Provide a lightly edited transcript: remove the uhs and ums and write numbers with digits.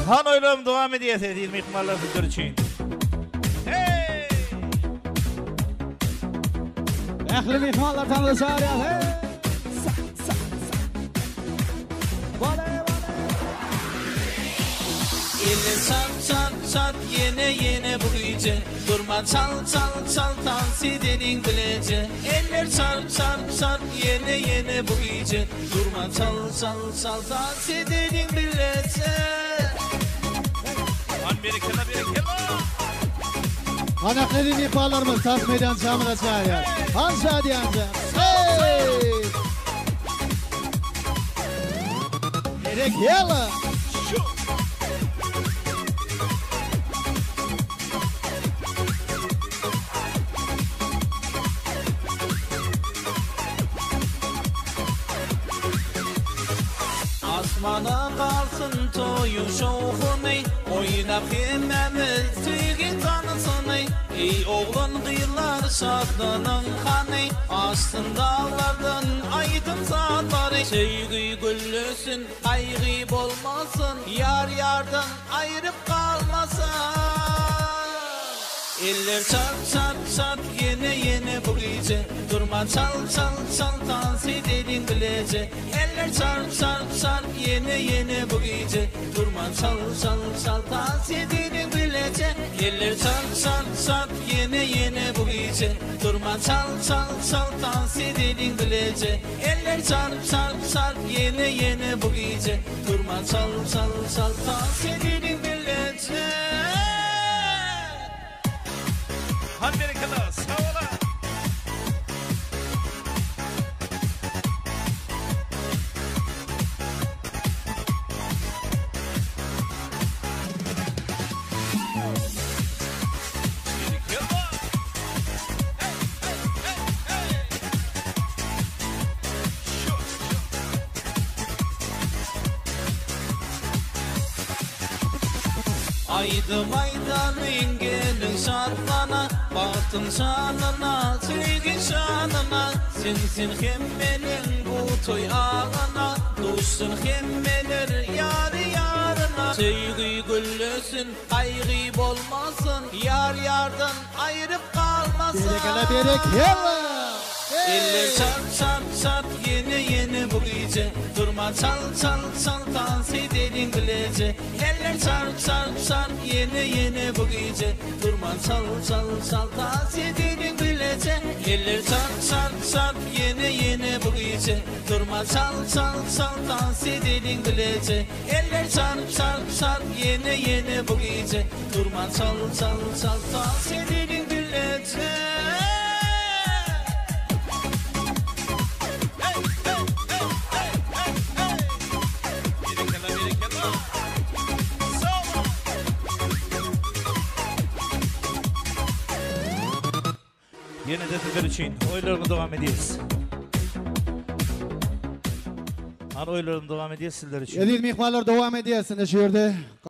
Han oylarım devam ediyor sevgili mihmanlar sizler için. Hey! Ehli mihmanlar tanrısı arıyor. Hey! Elle çat yine bu gece. Durma çal dans edenin bilece. Eller çat yine bu gece. Durma çal dans edenin bilece. Amerika'da bir kela. Anakları mihmanlarımız tas meydan çamına çağırıyor. Hansa diyanca. Hey! Gerek yala. Asmana kalsın toyu şoğunay. Oynap hemmemiz tüygi tanısınay. Ey oğlun kıyılar şadlanın kanay. Açsın dağlardan aydın saatları. Sevgi güllüsün ayrı olmasın. Yar yardan ayrıp kalmasın. Eller çat yine bu gece. Durma çal dans edenin bilece. Eller çat yine bu gece. Durma çal dans edenin bilece. Eller çat yine bu gece. Durma çal dans edenin bilece. Eller çat yine bu gece. Durma çal dans edenin bilece. Amerika'da sağ ola. Aydı maydanın gelin şartlana. Baktın şanına, sevgi şanına. Sensin hemmenin bu toy ağına. Dostun hemmeler yarına. Sevgi güllüsün, ayrı olmasın. Yar yardan ayrıp kalmasın. Berek yala. Eller çat yine bu gece. Durma çal dans edenin bilece. Eller çat yine bu gece. Durma çal dans edenin bilece. Eller çat yine bu gece. Durma çal dans edenin bilece. Eller çat yine bu gece. Durma çal dans edenin bilece. Yine de sizler için oylarını devam ediyoruz. Han oylarını devam ediyoruz sizler için. Elil mihmanlar devam ediyorsun şu yerde.